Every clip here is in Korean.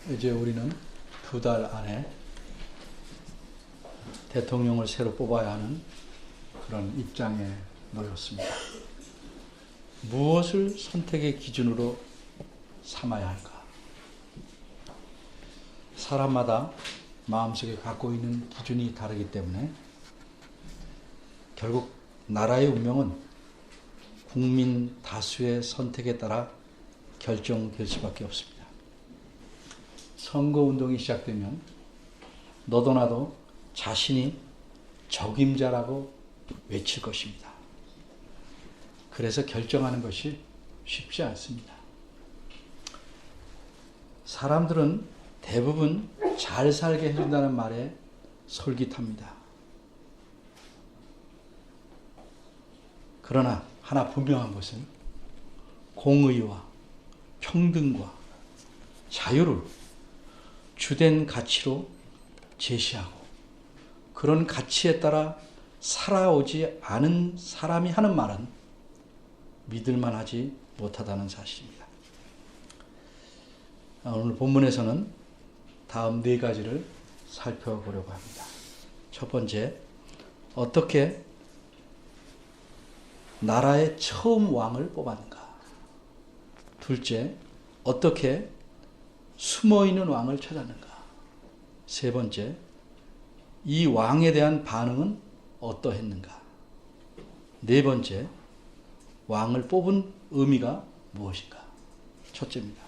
이제 우리는 2달 안에 대통령을 새로 뽑아야 하는 그런 입장에 놓였습니다. 무엇을 선택의 기준으로 삼아야 할까? 사람마다 마음속에 갖고 있는 기준이 다르기 때문에 결국 나라의 운명은 국민 다수의 선택에 따라 결정될 수밖에 없습니다. 선거운동이 시작되면 너도 나도 자신이 적임자라고 외칠 것입니다. 그래서 결정하는 것이 쉽지 않습니다. 사람들은 대부분 잘 살게 해준다는 말에 솔깃합니다. 그러나 하나 분명한 것은 공의와 평등과 자유를 주된 가치로 제시하고 그런 가치에 따라 살아오지 않은 사람이 하는 말은 믿을만하지 못하다는 사실입니다. 오늘 본문에서는 다음 4가지를 살펴보려고 합니다. 첫 번째, 어떻게 나라의 처음 왕을 뽑았는가. 둘째, 어떻게 숨어있는 왕을 찾았는가. 세 번째, 이 왕에 대한 반응은 어떠했는가. 네 번째, 왕을 뽑은 의미가 무엇인가. 첫째입니다.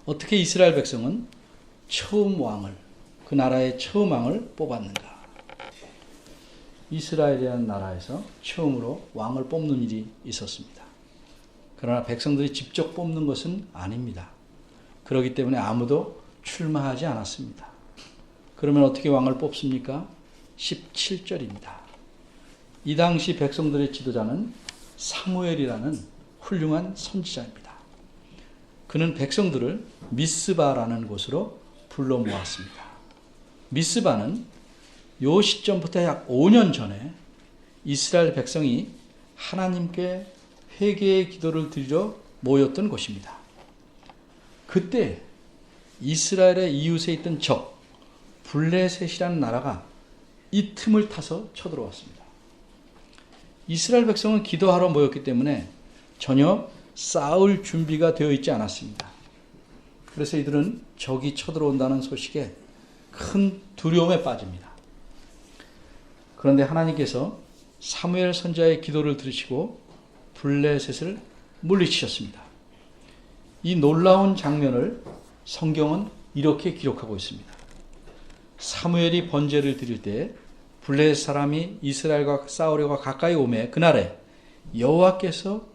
어떻게 이스라엘 백성은 처음 왕을, 그 나라의 처음 왕을 뽑았는가. 이스라엘이라는 나라에서 처음으로 왕을 뽑는 일이 있었습니다. 그러나 백성들이 직접 뽑는 것은 아닙니다. 그렇기 때문에 아무도 출마하지 않았습니다. 그러면 어떻게 왕을 뽑습니까? 17절입니다. 이 당시 백성들의 지도자는 사무엘이라는 훌륭한 선지자입니다. 그는 백성들을 미스바라는 곳으로 불러 모았습니다. 미스바는 요 시점부터 약 5년 전에 이스라엘 백성이 하나님께 회개의 기도를 드리러 모였던 곳입니다. 그때 이스라엘의 이웃에 있던 적 블레셋이라는 나라가 이 틈을 타서 쳐들어왔습니다. 이스라엘 백성은 기도하러 모였기 때문에 전혀 싸울 준비가 되어 있지 않았습니다. 그래서 이들은 적이 쳐들어온다는 소식에 큰 두려움에 빠집니다. 그런데 하나님께서 사무엘 선지자의 기도를 들으시고 블레셋을 물리치셨습니다. 이 놀라운 장면을 성경은 이렇게 기록하고 있습니다. 사무엘이 번제를 드릴 때 블레셋 사람이 이스라엘과 싸우려고 가까이 오매 그날에 여호와께서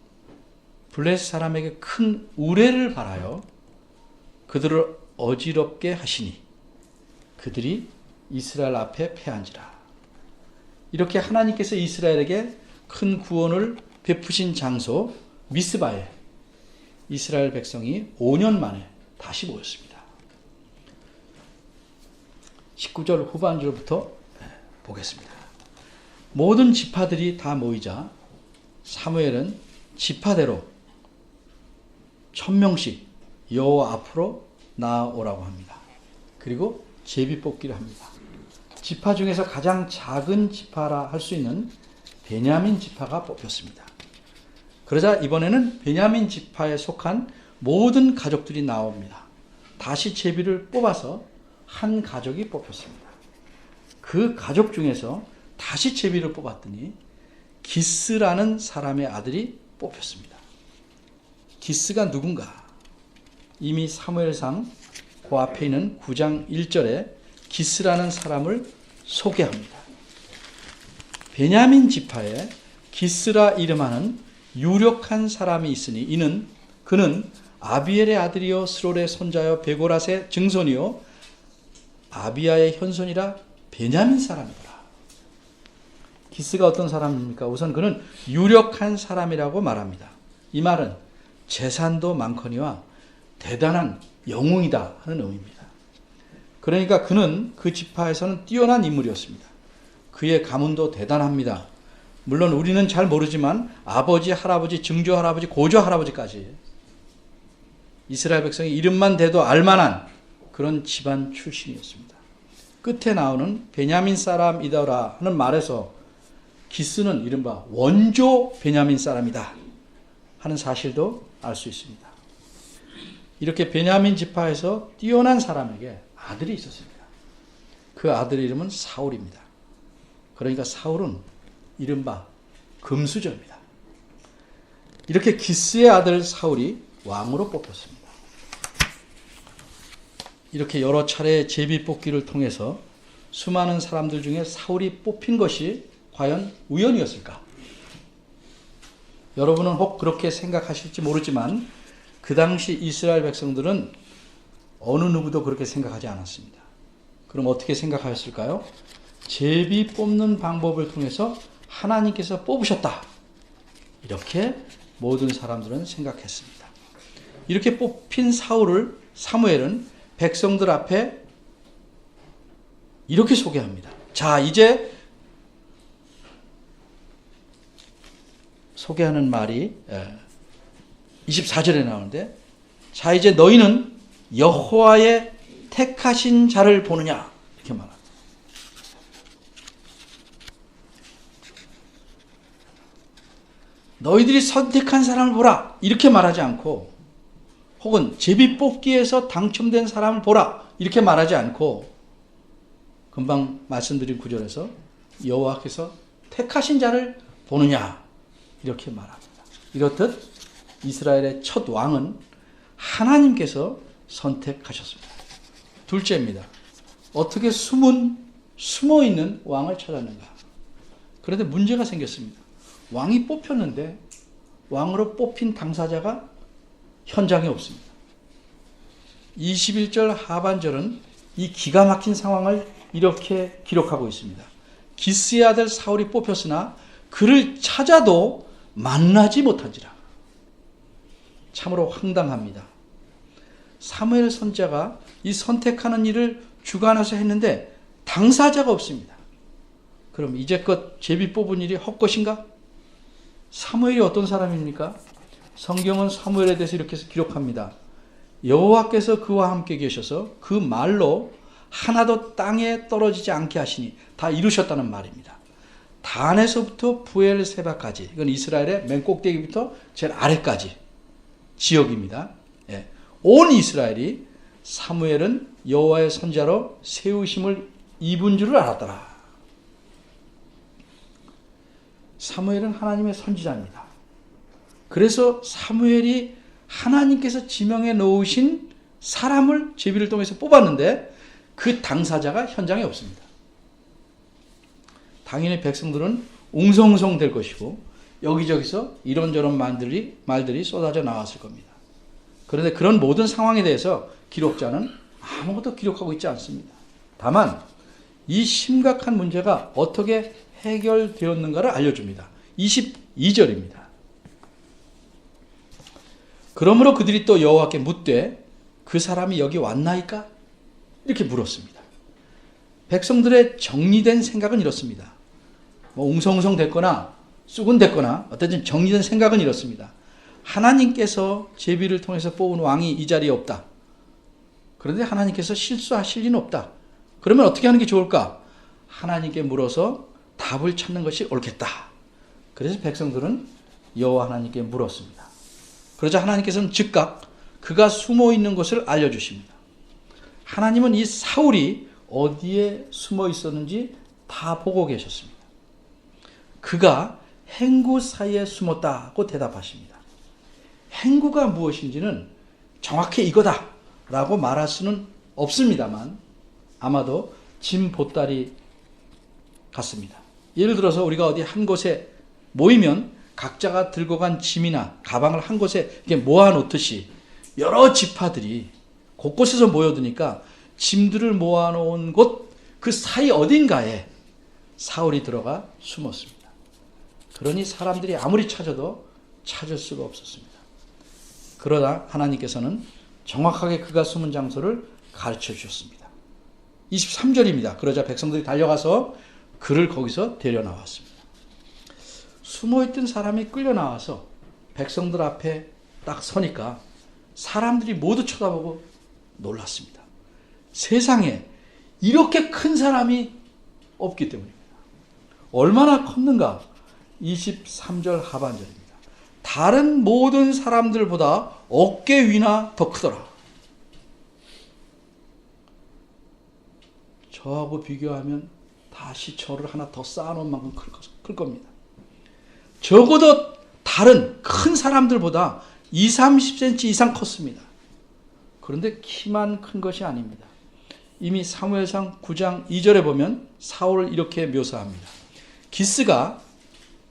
블레셋 사람에게 큰 우레를 발하여 그들을 어지럽게 하시니 그들이 이스라엘 앞에 패한지라. 이렇게 하나님께서 이스라엘에게 큰 구원을 베푸신 장소 미스바에 이스라엘 백성이 5년 만에 다시 모였습니다. 19절 후반절부터 보겠습니다. 모든 지파들이 다 모이자 사무엘은 지파대로 1000명씩 여호와 앞으로 나아오라고 합니다. 그리고 제비뽑기를 합니다. 지파 중에서 가장 작은 지파라 할 수 있는 베냐민 지파가 뽑혔습니다. 그러자 이번에는 베냐민 지파에 속한 모든 가족들이 나옵니다. 다시 제비를 뽑아서 한 가족이 뽑혔습니다. 그 가족 중에서 다시 제비를 뽑았더니 기스라는 사람의 아들이 뽑혔습니다. 기스가 누군가? 이미 사무엘상 그 앞에 있는 9장 1절에 기스라는 사람을 소개합니다. 베냐민 지파에 기스라 이름하는 유력한 사람이 있으니 그는 아비엘의 아들이요 스롤의 손자요 베고랏의 증손이요 아비야의 현손이라 베냐민 사람이더라. 기스가 어떤 사람입니까? 우선 그는 유력한 사람이라고 말합니다. 이 말은 재산도 많거니와 대단한 영웅이다 하는 의미입니다. 그러니까 그는 그 지파에서는 뛰어난 인물이었습니다. 그의 가문도 대단합니다. 물론 우리는 잘 모르지만 아버지, 할아버지, 증조 할아버지, 고조 할아버지까지 이스라엘 백성이 이름만 대도 알만한 그런 집안 출신이었습니다. 끝에 나오는 베냐민 사람이다라 하는 말에서 기스는 이른바 원조 베냐민 사람이다 하는 사실도 알 수 있습니다. 이렇게 베냐민 지파에서 뛰어난 사람에게 아들이 있었습니다. 그 아들의 이름은 사울입니다. 그러니까 사울은 이른바 금수저입니다. 이렇게 기스의 아들 사울이 왕으로 뽑혔습니다. 이렇게 여러 차례 제비 뽑기를 통해서 수많은 사람들 중에 사울이 뽑힌 것이 과연 우연이었을까? 여러분은 혹 그렇게 생각하실지 모르지만 그 당시 이스라엘 백성들은 어느 누구도 그렇게 생각하지 않았습니다. 그럼 어떻게 생각하였을까요? 제비 뽑는 방법을 통해서 하나님께서 뽑으셨다. 이렇게 모든 사람들은 생각했습니다. 이렇게 뽑힌 사무엘은 백성들 앞에 이렇게 소개합니다. 자, 이제 소개하는 말이 24절에 나오는데, 자, 이제 너희는 여호와의 택하신 자를 보느냐, 이렇게 말합니다. 너희들이 선택한 사람을 보라, 이렇게 말하지 않고, 혹은 제비뽑기에서 당첨된 사람을 보라, 이렇게 말하지 않고, 금방 말씀드린 구절에서 여호와께서 택하신 자를 보느냐, 이렇게 말합니다. 이렇듯 이스라엘의 첫 왕은 하나님께서 선택하셨습니다. 둘째입니다. 어떻게 숨어 있는 왕을 찾았는가? 그런데 문제가 생겼습니다. 왕이 뽑혔는데 왕으로 뽑힌 당사자가 현장에 없습니다. 21절 하반절은 이 기가 막힌 상황을 이렇게 기록하고 있습니다. 기스의 아들 사울이 뽑혔으나 그를 찾아도 만나지 못한지라. 참으로 황당합니다. 사무엘 선지자가 이 선택하는 일을 주관해서 했는데 당사자가 없습니다. 그럼 이제껏 제비 뽑은 일이 헛것인가? 사무엘이 어떤 사람입니까? 성경은 사무엘에 대해서 이렇게 기록합니다. 여호와께서 그와 함께 계셔서 그 말로 하나도 땅에 떨어지지 않게 하시니, 다 이루셨다는 말입니다. 단에서부터 부엘세바까지, 이건 이스라엘의 맨 꼭대기부터 제일 아래까지 지역입니다. 예. 온 이스라엘이 사무엘은 여호와의 선지자로 세우심을 입은 줄을 알았더라. 사무엘은 하나님의 선지자입니다. 그래서 사무엘이 하나님께서 지명해 놓으신 사람을 제비를 통해서 뽑았는데 그 당사자가 현장에 없습니다. 당연히 백성들은 웅성웅성 될 것이고 여기저기서 이런저런 말들이 쏟아져 나왔을 겁니다. 그런데 그런 모든 상황에 대해서 기록자는 아무것도 기록하고 있지 않습니다. 다만 이 심각한 문제가 어떻게 해결되었는가를 알려줍니다. 22절입니다. 그러므로 그들이 또 여호와께 묻되 그 사람이 여기 왔나이까? 이렇게 물었습니다. 백성들의 정리된 생각은 이렇습니다. 웅성웅성 됐거나 쑥은 됐거나 어쨌든 정리된 생각은 이렇습니다. 하나님께서 제비를 통해서 뽑은 왕이 이 자리에 없다. 그런데 하나님께서 실수하실 리는 없다. 그러면 어떻게 하는 게 좋을까? 하나님께 물어서 답을 찾는 것이 옳겠다. 그래서 백성들은 여호와 하나님께 물었습니다. 그러자 하나님께서는 즉각 그가 숨어 있는 것을 알려주십니다. 하나님은 이 사울이 어디에 숨어 있었는지 다 보고 계셨습니다. 그가 행구 사이에 숨었다고 대답하십니다. 행구가 무엇인지는 정확히 이거다 라고 말할 수는 없습니다만 아마도 짐 보따리 같습니다. 예를 들어서 우리가 어디 한 곳에 모이면 각자가 들고 간 짐이나 가방을 한 곳에 이렇게 모아놓듯이 여러 지파들이 곳곳에서 모여드니까 짐들을 모아놓은 곳 그 사이 어딘가에 사울이 들어가 숨었습니다. 그러니 사람들이 아무리 찾아도 찾을 수가 없었습니다. 그러다 하나님께서는 정확하게 그가 숨은 장소를 가르쳐 주셨습니다. 23절입니다. 그러자 백성들이 달려가서 그를 거기서 데려 나왔습니다. 숨어있던 사람이 끌려 나와서 백성들 앞에 딱 서니까 사람들이 모두 쳐다보고 놀랐습니다. 세상에 이렇게 큰 사람이 없기 때문입니다. 얼마나 컸는가? 23절 하반절입니다. 다른 모든 사람들보다 어깨 위나 더 크더라. 저하고 비교하면 다시 저를 하나 더 쌓아놓은 만큼 클 겁니다. 적어도 다른 큰 사람들보다 20, 30cm 이상 컸습니다. 그런데 키만 큰 것이 아닙니다. 이미 사무엘상 9장 2절에 보면 사울을 이렇게 묘사합니다. 기스가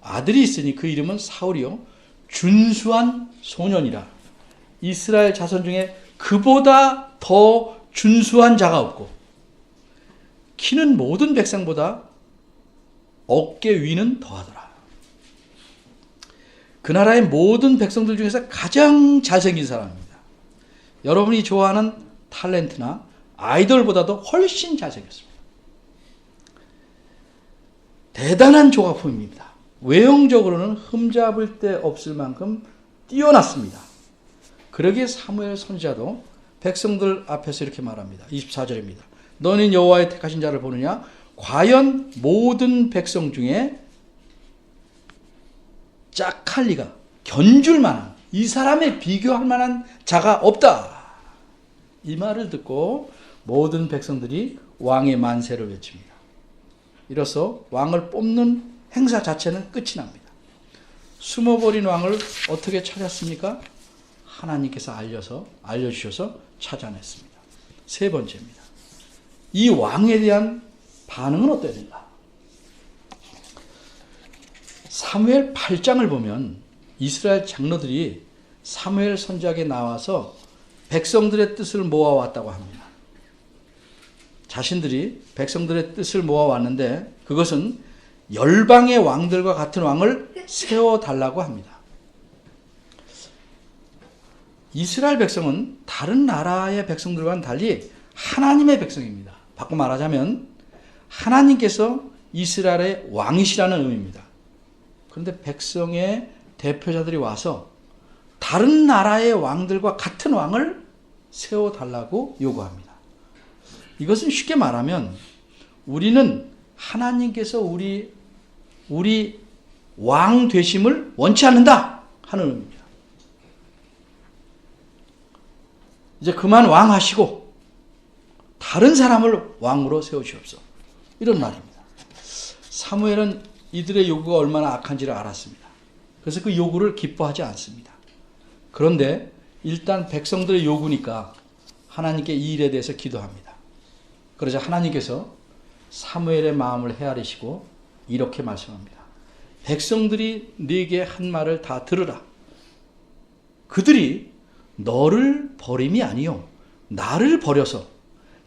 아들이 있으니 그 이름은 사울이요 준수한 소년이라. 이스라엘 자손 중에 그보다 더 준수한 자가 없고 키는 모든 백성보다 어깨 위는 더하더라. 그 나라의 모든 백성들 중에서 가장 잘생긴 사람입니다. 여러분이 좋아하는 탤런트나 아이돌보다도 훨씬 잘생겼습니다. 대단한 조각품입니다. 외형적으로는 흠잡을 데 없을 만큼 뛰어났습니다. 그러기에 사무엘 선지자도 백성들 앞에서 이렇게 말합니다. 24절입니다. 너는 여호와의 택하신 자를 보느냐? 과연 모든 백성 중에 짝할 리가, 견줄 만한, 이 사람에 비교할 만한 자가 없다. 이 말을 듣고 모든 백성들이 왕의 만세를 외칩니다. 이로써 왕을 뽑는 행사 자체는 끝이 납니다. 숨어버린 왕을 어떻게 찾았습니까? 하나님께서 알려주셔서 찾아냈습니다. 세 번째입니다. 이 왕에 대한 반응은 어때야 된가? 사무엘 8장을 보면 이스라엘 장로들이 사무엘 선지자에게 나와서 백성들의 뜻을 모아왔다고 합니다. 자신들이 백성들의 뜻을 모아왔는데 그것은 열방의 왕들과 같은 왕을 세워달라고 합니다. 이스라엘 백성은 다른 나라의 백성들과는 달리 하나님의 백성입니다. 바꿔 말하자면 하나님께서 이스라엘의 왕이시라는 의미입니다. 그런데 백성의 대표자들이 와서 다른 나라의 왕들과 같은 왕을 세워달라고 요구합니다. 이것은 쉽게 말하면 우리는 하나님께서 우리 왕 되심을 원치 않는다 하는 의미입니다. 이제 그만 왕하시고 다른 사람을 왕으로 세우시옵소서. 이런 말입니다. 사무엘은 이들의 요구가 얼마나 악한지를 알았습니다. 그래서 그 요구를 기뻐하지 않습니다. 그런데 일단 백성들의 요구니까 하나님께 이 일에 대해서 기도합니다. 그러자 하나님께서 사무엘의 마음을 헤아리시고 이렇게 말씀합니다. 백성들이 네게 한 말을 다 들으라. 그들이 너를 버림이 아니요 나를 버려서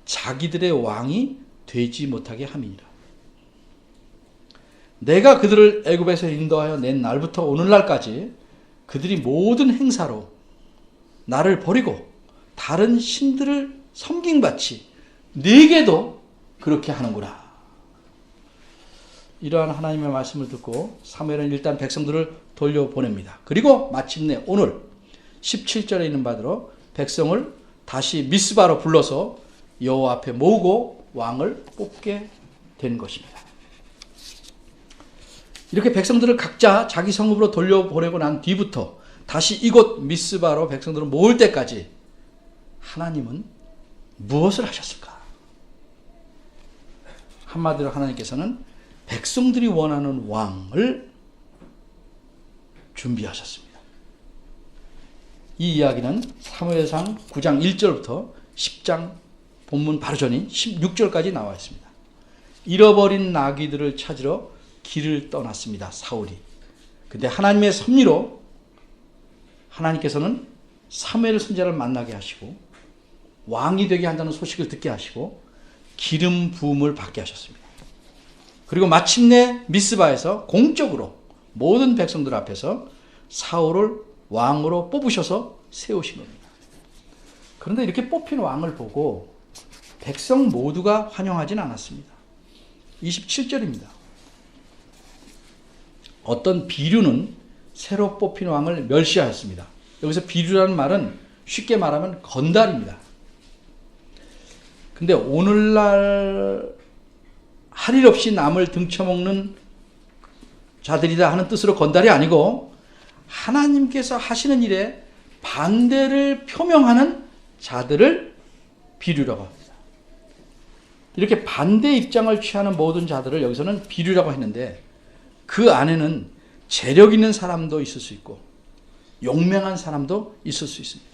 자기들의 왕이 되지 못하게 함이니라. 내가 그들을 애굽에서 인도하여 낸 날부터 오늘날까지 그들이 모든 행사로 나를 버리고 다른 신들을 섬김같이 네게도 그렇게 하는구나. 이러한 하나님의 말씀을 듣고 사무엘은 일단 백성들을 돌려보냅니다. 그리고 마침내 오늘 17절에 있는 바대로 백성을 다시 미스바로 불러서 여호와 앞에 모으고 왕을 뽑게 된 것입니다. 이렇게 백성들을 각자 자기 성읍으로 돌려보내고 난 뒤부터 다시 이곳 미스바로 백성들을 모을 때까지 하나님은 무엇을 하셨을까? 한마디로 하나님께서는 백성들이 원하는 왕을 준비하셨습니다. 이 이야기는 사무엘상 9장 1절부터 10장 본문 바로 전인 16절까지 나와 있습니다. 잃어버린 나귀들을 찾으러 길을 떠났습니다. 사울이. 근데 하나님의 섭리로 하나님께서는 사무엘 선지자를 만나게 하시고 왕이 되게 한다는 소식을 듣게 하시고 기름 부음을 받게 하셨습니다. 그리고 마침내 미스바에서 공적으로 모든 백성들 앞에서 사울을 왕으로 뽑으셔서 세우신 겁니다. 그런데 이렇게 뽑힌 왕을 보고 백성 모두가 환영하진 않았습니다. 27절입니다. 어떤 비류는 새로 뽑힌 왕을 멸시하였습니다. 여기서 비류라는 말은 쉽게 말하면 건달입니다. 근데 오늘날 할 일 없이 남을 등쳐먹는 자들이다 하는 뜻으로 건달이 아니고 하나님께서 하시는 일에 반대를 표명하는 자들을 비류라고 합니다. 이렇게 반대 입장을 취하는 모든 자들을 여기서는 비류라고 했는데 그 안에는 재력 있는 사람도 있을 수 있고 용맹한 사람도 있을 수 있습니다.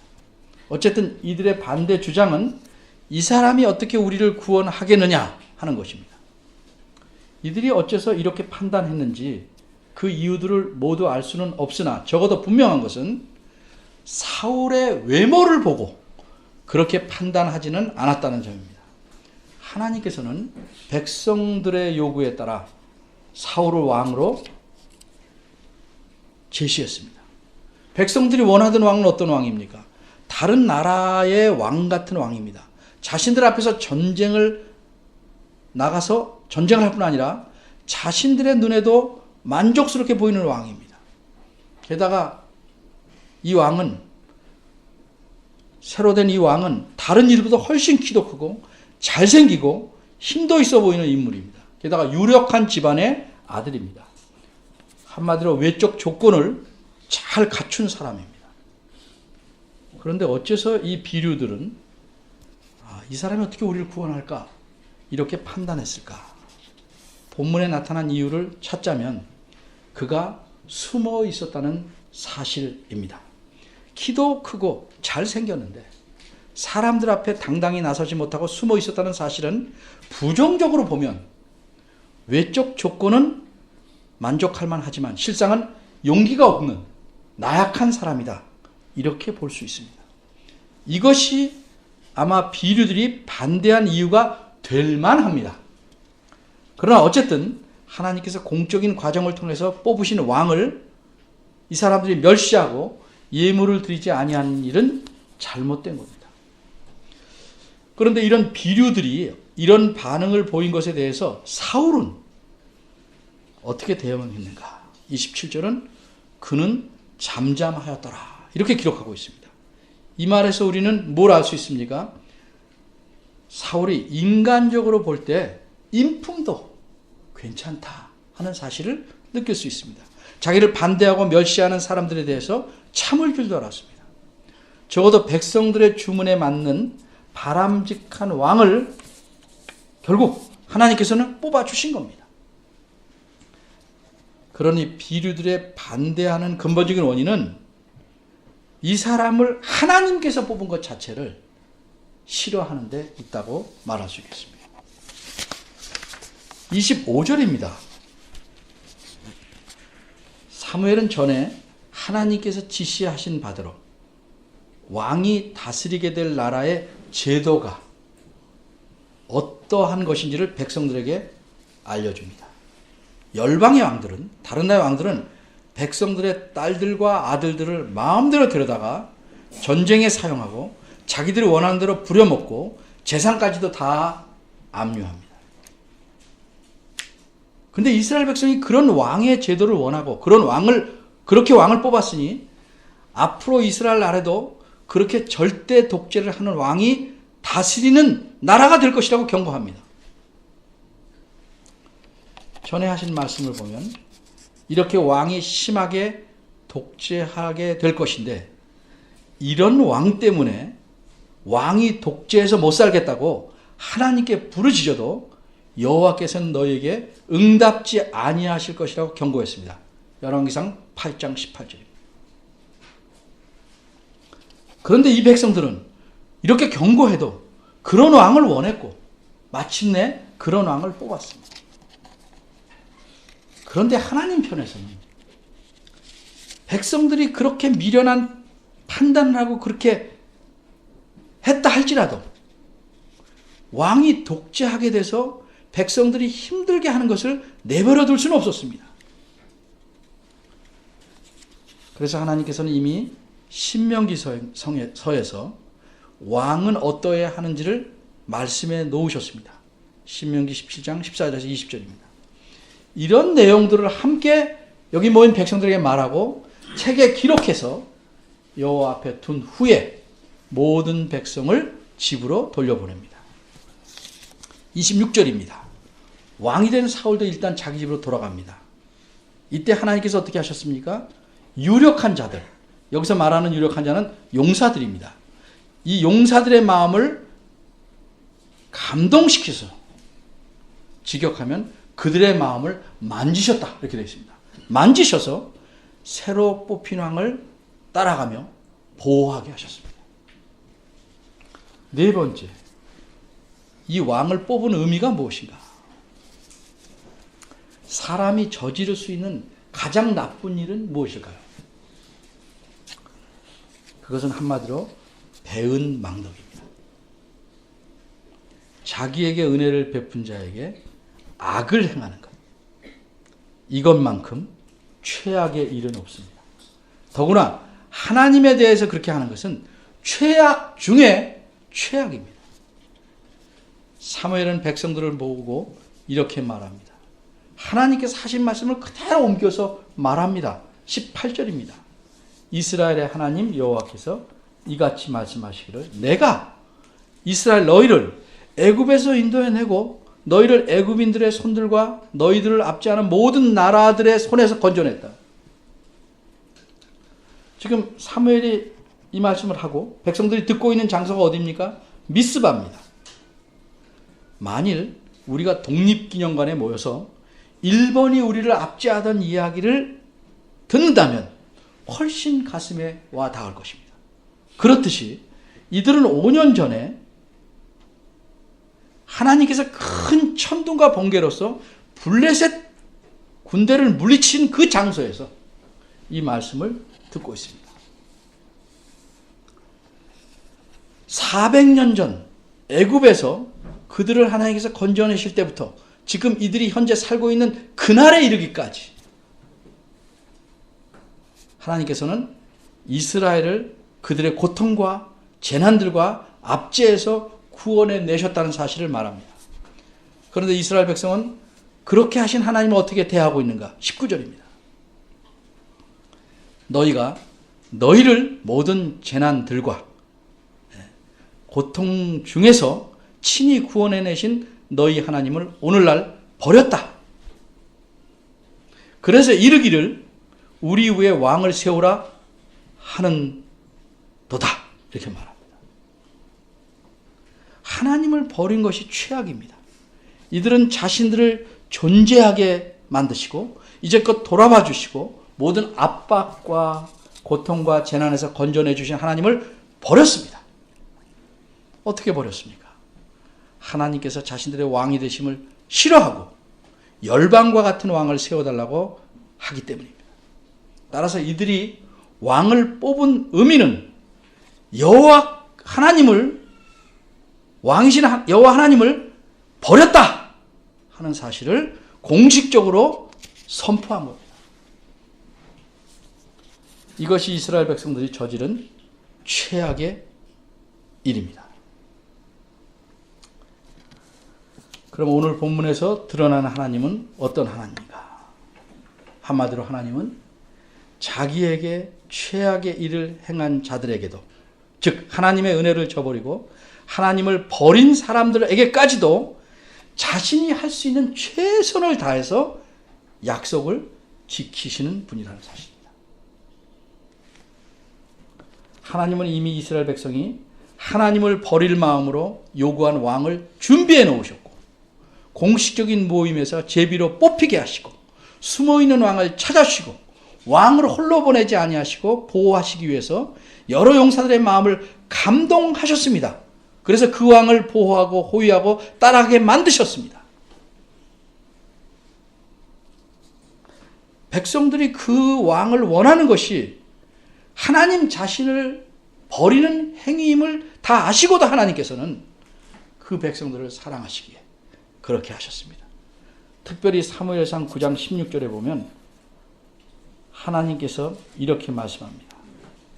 어쨌든 이들의 반대 주장은 이 사람이 어떻게 우리를 구원하겠느냐 하는 것입니다. 이들이 어째서 이렇게 판단했는지 그 이유들을 모두 알 수는 없으나 적어도 분명한 것은 사울의 외모를 보고 그렇게 판단하지는 않았다는 점입니다. 하나님께서는 백성들의 요구에 따라 사울을 왕으로 제시했습니다. 백성들이 원하던 왕은 어떤 왕입니까? 다른 나라의 왕 같은 왕입니다. 자신들 앞에서 전쟁을 나가서 전쟁을 할 뿐 아니라 자신들의 눈에도 만족스럽게 보이는 왕입니다. 게다가 이 왕은 새로 된 이 왕은 다른 이들보다 훨씬 키도 크고 잘생기고 힘도 있어 보이는 인물입니다. 게다가 유력한 집안의 아들입니다. 한마디로 외적 조건을 잘 갖춘 사람입니다. 그런데 어째서 이 비류들은 이 사람이 어떻게 우리를 구원할까? 이렇게 판단했을까? 본문에 나타난 이유를 찾자면 그가 숨어 있었다는 사실입니다. 키도 크고 잘생겼는데 사람들 앞에 당당히 나서지 못하고 숨어 있었다는 사실은 부정적으로 보면 외적 조건은 만족할 만하지만 실상은 용기가 없는 나약한 사람이다. 이렇게 볼 수 있습니다. 이것이 아마 비류들이 반대한 이유가 될 만합니다. 그러나 어쨌든 하나님께서 공적인 과정을 통해서 뽑으신 왕을 이 사람들이 멸시하고 예물을 드리지 아니하는 일은 잘못된 겁니다. 그런데 이런 비류들이 이런 반응을 보인 것에 대해서 사울은 어떻게 대응했는가? 27절은 그는 잠잠하였더라. 이렇게 기록하고 있습니다. 이 말에서 우리는 뭘 알 수 있습니까? 사울이 인간적으로 볼 때 인품도 괜찮다 하는 사실을 느낄 수 있습니다. 자기를 반대하고 멸시하는 사람들에 대해서 참을 줄도 알았습니다. 적어도 백성들의 주문에 맞는 바람직한 왕을 결국 하나님께서는 뽑아주신 겁니다. 그러니 비류들의 반대하는 근본적인 원인은 이 사람을 하나님께서 뽑은 것 자체를 싫어하는 데 있다고 말할 수 있겠습니다. 25절입니다. 사무엘은 전에 하나님께서 지시하신 바대로 왕이 다스리게 될 나라의 제도가 어떠한 것인지를 백성들에게 알려줍니다. 열방의 왕들은, 다른 나라의 왕들은 백성들의 딸들과 아들들을 마음대로 데려다가 전쟁에 사용하고 자기들이 원하는 대로 부려먹고 재산까지도 다 압류합니다. 근데 이스라엘 백성이 그런 왕의 제도를 원하고 그렇게 왕을 뽑았으니 앞으로 이스라엘 나라에도 그렇게 절대 독재를 하는 왕이 다스리는 나라가 될 것이라고 경고합니다. 전에 하신 말씀을 보면 이렇게 왕이 심하게 독재하게 될 것인데 이런 왕 때문에 왕이 독재해서 못 살겠다고 하나님께 부르짖어도 여호와께서는 너에게 응답지 아니하실 것이라고 경고했습니다. 열왕기상 8장 18절입니다. 그런데 이 백성들은 이렇게 경고해도 그런 왕을 원했고 마침내 그런 왕을 뽑았습니다. 그런데 하나님 편에서는 백성들이 그렇게 미련한 판단을 하고 그렇게 했다 할지라도 왕이 독재하게 돼서 백성들이 힘들게 하는 것을 내버려 둘 수는 없었습니다. 그래서 하나님께서는 이미 신명기서에서 왕은 어떠해야 하는지를 말씀해 놓으셨습니다. 신명기 17장 14절에서 20절입니다. 이런 내용들을 함께 여기 모인 백성들에게 말하고 책에 기록해서 여호와 앞에 둔 후에 모든 백성을 집으로 돌려보냅니다. 26절입니다. 왕이 된 사울도 일단 자기 집으로 돌아갑니다. 이때 하나님께서 어떻게 하셨습니까? 유력한 자들, 여기서 말하는 유력한 자는 용사들입니다. 이 용사들의 마음을 감동시켜서 직역하면 그들의 마음을 만지셨다 이렇게 되어 있습니다. 만지셔서 새로 뽑힌 왕을 따라가며 보호하게 하셨습니다. 네 번째, 이 왕을 뽑은 의미가 무엇인가? 사람이 저지를 수 있는 가장 나쁜 일은 무엇일까요? 그것은 한마디로 배은망덕입니다. 자기에게 은혜를 베푼 자에게 악을 행하는 것. 이것만큼 최악의 일은 없습니다. 더구나 하나님에 대해서 그렇게 하는 것은 최악 중에 최악입니다. 사무엘은 백성들을 모으고 이렇게 말합니다. 하나님께서 하신 말씀을 그대로 옮겨서 말합니다. 18절입니다. 이스라엘의 하나님 여호와께서 이같이 말씀하시기를 내가 이스라엘 너희를 애굽에서 인도해내고 너희를 애굽인들의 손들과 너희들을 압제하는 모든 나라들의 손에서 건져냈다. 지금 사무엘이 이 말씀을 하고 백성들이 듣고 있는 장소가 어디입니까? 미스바입니다. 만일 우리가 독립기념관에 모여서 일본이 우리를 압제하던 이야기를 듣는다면 훨씬 가슴에 와 닿을 것입니다. 그렇듯이 이들은 5년 전에 하나님께서 큰 천둥과 번개로서 블레셋 군대를 물리친 그 장소에서 이 말씀을 듣고 있습니다. 400년 전 애굽에서 그들을 하나님께서 건져내실 때부터 지금 이들이 현재 살고 있는 그날에 이르기까지 하나님께서는 이스라엘을 그들의 고통과 재난들과 압제에서 구원해 내셨다는 사실을 말합니다. 그런데 이스라엘 백성은 그렇게 하신 하나님을 어떻게 대하고 있는가? 19절입니다. 너희가 너희를 모든 재난들과 고통 중에서 친히 구원해 내신 너희 하나님을 오늘날 버렸다. 그래서 이르기를 우리 위에 왕을 세우라 하는 도다. 이렇게 말합니다. 하나님을 버린 것이 최악입니다. 이들은 자신들을 존재하게 만드시고 이제껏 돌아봐 주시고 모든 압박과 고통과 재난에서 건져내 주신 하나님을 버렸습니다. 어떻게 버렸습니까? 하나님께서 자신들의 왕이 되심을 싫어하고 열방과 같은 왕을 세워달라고 하기 때문입니다. 따라서 이들이 왕을 뽑은 의미는 여호와 하나님을 왕이신 여호와 하나님을 버렸다 하는 사실을 공식적으로 선포한 겁니다. 이것이 이스라엘 백성들이 저지른 최악의 일입니다. 그럼 오늘 본문에서 드러나는 하나님은 어떤 하나님인가? 한마디로 하나님은 자기에게 최악의 일을 행한 자들에게도, 즉 하나님의 은혜를 저버리고 하나님을 버린 사람들에게까지도 자신이 할 수 있는 최선을 다해서 약속을 지키시는 분이라는 사실입니다. 하나님은 이미 이스라엘 백성이 하나님을 버릴 마음으로 요구한 왕을 준비해 놓으셨고 공식적인 모임에서 제비로 뽑히게 하시고 숨어있는 왕을 찾아주시고 왕을 홀로 보내지 아니하시고 보호하시기 위해서 여러 용사들의 마음을 감동하셨습니다. 그래서 그 왕을 보호하고 호위하고 따라가게 만드셨습니다. 백성들이 그 왕을 원하는 것이 하나님 자신을 버리는 행위임을 다 아시고도 하나님께서는 그 백성들을 사랑하시기에 그렇게 하셨습니다. 특별히 사무엘상 9장 16절에 보면 하나님께서 이렇게 말씀합니다.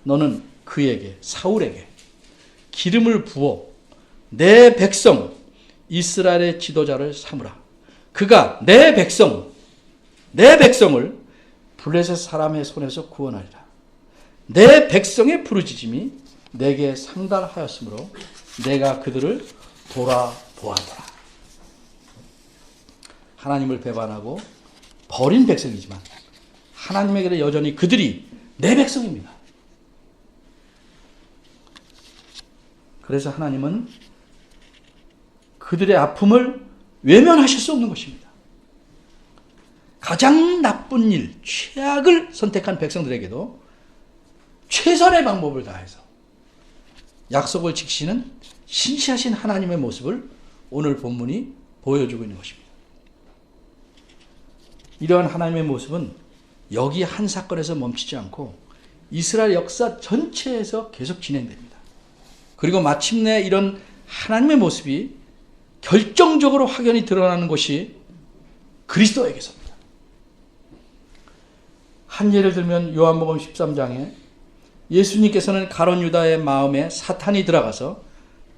너는 그에게 사울에게 기름을 부어 내 백성 이스라엘의 지도자를 삼으라. 그가 내 백성을 블레셋 사람의 손에서 구원하리라. 내 백성의 부르짖음이 내게 상달하였으므로 내가 그들을 돌아보았노라. 하나님을 배반하고 버린 백성이지만 하나님에게는 여전히 그들이 내 백성입니다. 그래서 하나님은 그들의 아픔을 외면하실 수 없는 것입니다. 가장 나쁜 일, 최악을 선택한 백성들에게도 최선의 방법을 다해서 약속을 지키시는 신실하신 하나님의 모습을 오늘 본문이 보여주고 있는 것입니다. 이러한 하나님의 모습은 여기 한 사건에서 멈추지 않고 이스라엘 역사 전체에서 계속 진행됩니다. 그리고 마침내 이런 하나님의 모습이 결정적으로 확연히 드러나는 것이 그리스도에게서입니다. 한 예를 들면 요한복음 13장에 예수님께서는 가룟 유다의 마음에 사탄이 들어가서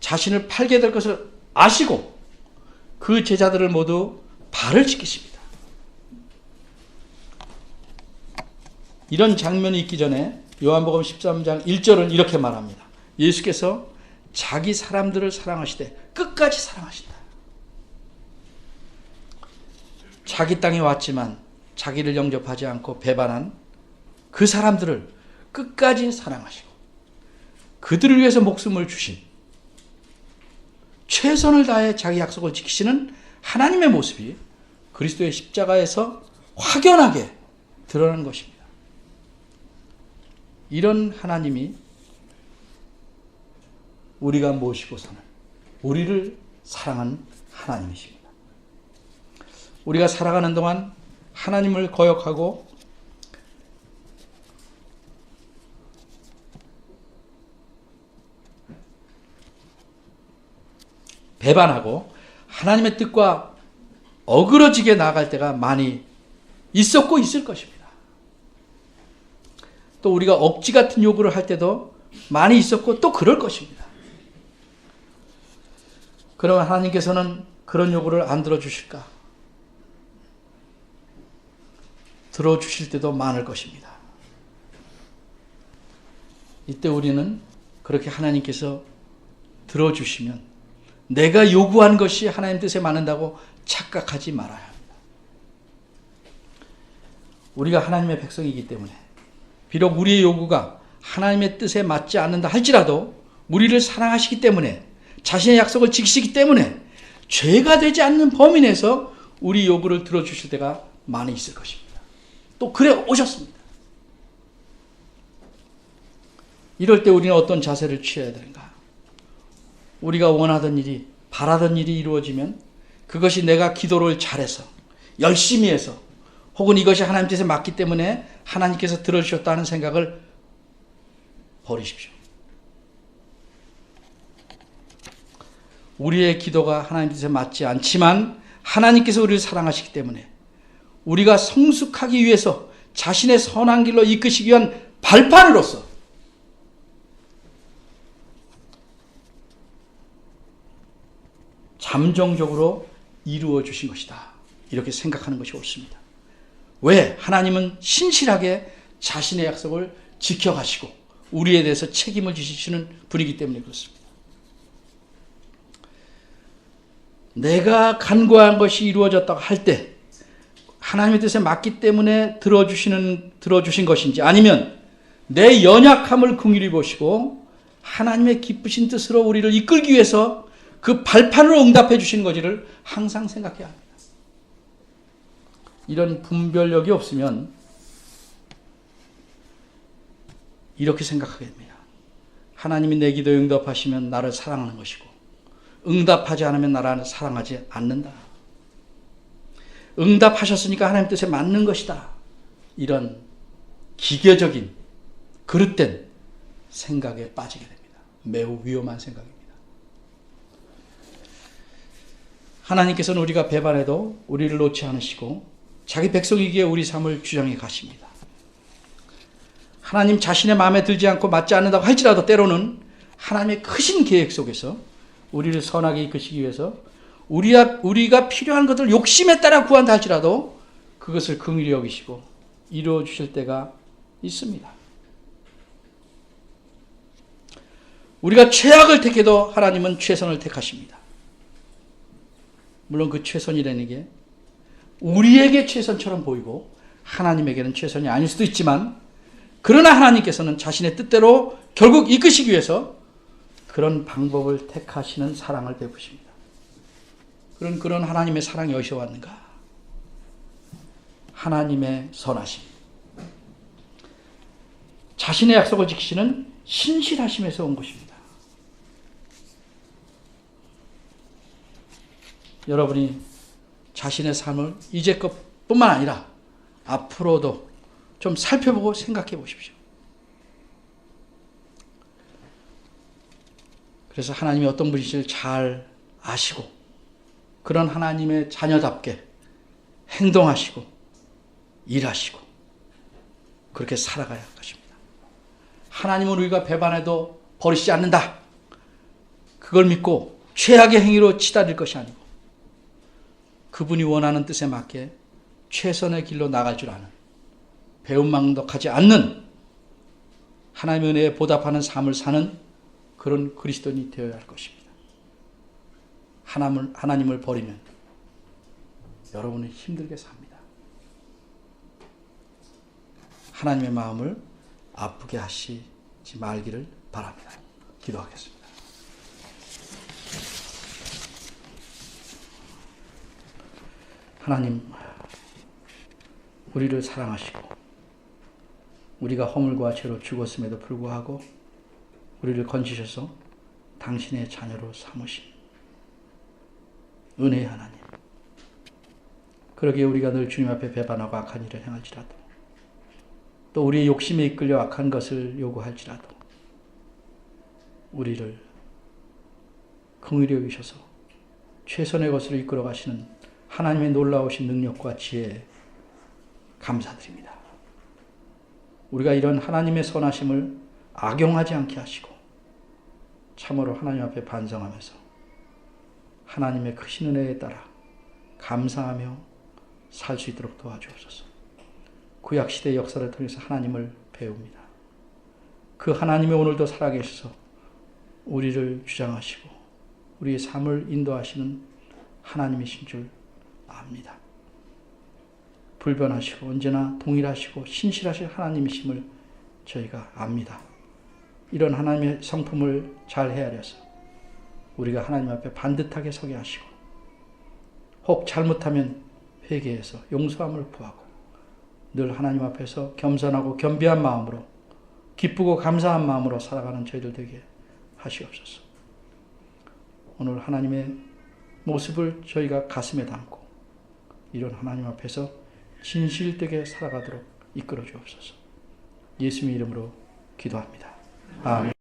자신을 팔게 될 것을 아시고 그 제자들을 모두 발을 찢기십니다. 이런 장면이 있기 전에 요한복음 13장 1절은 이렇게 말합니다. 예수께서 자기 사람들을 사랑하시되 끝까지 사랑하신다. 자기 땅에 왔지만 자기를 영접하지 않고 배반한 그 사람들을 끝까지 사랑하시고 그들을 위해서 목숨을 주신, 최선을 다해 자기 약속을 지키시는 하나님의 모습이 그리스도의 십자가에서 확연하게 드러나는 것입니다. 이런 하나님이 우리가 모시고서는 우리를 사랑하는 하나님이십니다. 우리가 살아가는 동안 하나님을 거역하고 배반하고 하나님의 뜻과 어그러지게 나아갈 때가 많이 있었고 있을 것입니다. 또 우리가 억지 같은 요구를 할 때도 많이 있었고 또 그럴 것입니다. 그러면 하나님께서는 그런 요구를 안 들어주실까? 들어주실 때도 많을 것입니다. 이때 우리는 그렇게 하나님께서 들어주시면 내가 요구한 것이 하나님 뜻에 맞는다고 착각하지 말아야 합니다. 우리가 하나님의 백성이기 때문에 비록 우리의 요구가 하나님의 뜻에 맞지 않는다 할지라도 우리를 사랑하시기 때문에 자신의 약속을 지키시기 때문에 죄가 되지 않는 범위 내에서 우리 요구를 들어주실 때가 많이 있을 것입니다. 또 그래 오셨습니다. 이럴 때 우리는 어떤 자세를 취해야 되는가? 우리가 원하던 일이, 바라던 일이 이루어지면 그것이 내가 기도를 잘해서 열심히 해서 혹은 이것이 하나님 뜻에 맞기 때문에 하나님께서 들어주셨다는 생각을 버리십시오. 우리의 기도가 하나님 뜻에 맞지 않지만 하나님께서 우리를 사랑하시기 때문에 우리가 성숙하기 위해서 자신의 선한 길로 이끄시기 위한 발판으로서 잠정적으로 이루어 주신 것이다. 이렇게 생각하는 것이 옳습니다. 왜? 하나님은 신실하게 자신의 약속을 지켜가시고 우리에 대해서 책임을 지시는 분이기 때문에 그렇습니다. 내가 간구한 것이 이루어졌다고 할 때 하나님의 뜻에 맞기 때문에 들어주신 것인지 아니면 내 연약함을 긍휼히 보시고 하나님의 기쁘신 뜻으로 우리를 이끌기 위해서 그 발판으로 응답해 주시는 것인지를 항상 생각해야 합니다. 이런 분별력이 없으면 이렇게 생각하게 됩니다. 하나님이 내 기도에 응답하시면 나를 사랑하는 것이고 응답하지 않으면 나를 사랑하지 않는다. 응답하셨으니까 하나님 뜻에 맞는 것이다. 이런 기계적인 그릇된 생각에 빠지게 됩니다. 매우 위험한 생각입니다. 하나님께서는 우리가 배반해도 우리를 놓지 않으시고 자기 백성이기에 우리 삶을 주장해 가십니다. 하나님 자신의 마음에 들지 않고 맞지 않는다고 할지라도 때로는 하나님의 크신 계획 속에서 우리를 선하게 이끄시기 위해서 우리가 필요한 것을 욕심에 따라 구한다 할지라도 그것을 긍휼히 여기시고 이루어 주실 때가 있습니다. 우리가 최악을 택해도 하나님은 최선을 택하십니다. 물론 그 최선이라는 게 우리에게 최선처럼 보이고 하나님에게는 최선이 아닐 수도 있지만, 그러나 하나님께서는 자신의 뜻대로 결국 이끄시기 위해서 그런 방법을 택하시는 사랑을 베푸십니다. 그런 하나님의 사랑이 어디서 왔는가? 하나님의 선하심, 자신의 약속을 지키시는 신실하심에서 온 것입니다. 여러분이 자신의 삶을 이제껏뿐만 아니라 앞으로도 좀 살펴보고 생각해 보십시오. 그래서 하나님이 어떤 분이실지 잘 아시고 그런 하나님의 자녀답게 행동하시고 일하시고 그렇게 살아가야 할 것입니다. 하나님은 우리가 배반해도 버리시지 않는다. 그걸 믿고 최악의 행위로 치달을 것이 아니고 그분이 원하는 뜻에 맞게 최선의 길로 나갈 줄 아는, 배은망덕하지 않는, 하나님의 은혜에 보답하는 삶을 사는 그런 그리스도인이 되어야 할 것입니다. 하나님을 버리면 여러분은 힘들게 삽니다. 하나님의 마음을 아프게 하시지 말기를 바랍니다. 기도하겠습니다. 하나님, 우리를 사랑하시고 우리가 허물과 죄로 죽었음에도 불구하고 우리를 건지셔서 당신의 자녀로 삼으신 은혜의 하나님, 그러기에 우리가 늘 주님 앞에 배반하고 악한 일을 행할지라도, 또 우리의 욕심에 이끌려 악한 것을 요구할지라도 우리를 긍휼히 여기셔서 최선의 것으로 이끌어 가시는 하나님의 놀라우신 능력과 지혜에 감사드립니다. 우리가 이런 하나님의 선하심을 악용하지 않게 하시고 참으로 하나님 앞에 반성하면서 하나님의 크신 은혜에 따라 감사하며 살 수 있도록 도와주옵소서. 구약시대의 역사를 통해서 하나님을 배웁니다. 그 하나님이 오늘도 살아계셔서 우리를 주장하시고 우리의 삶을 인도하시는 하나님이신 줄 압니다. 불변하시고 언제나 동일하시고 신실하신 하나님이심을 저희가 압니다. 이런 하나님의 성품을 잘 헤아려서 우리가 하나님 앞에 반듯하게 서게 하시고, 혹 잘못하면 회개해서 용서함을 구하고 늘 하나님 앞에서 겸손하고 겸비한 마음으로, 기쁘고 감사한 마음으로 살아가는 저희들 되게 하시옵소서. 오늘 하나님의 모습을 저희가 가슴에 담고 이런 하나님 앞에서 진실되게 살아가도록 이끌어 주옵소서. 예수님의 이름으로 기도합니다. 아멘.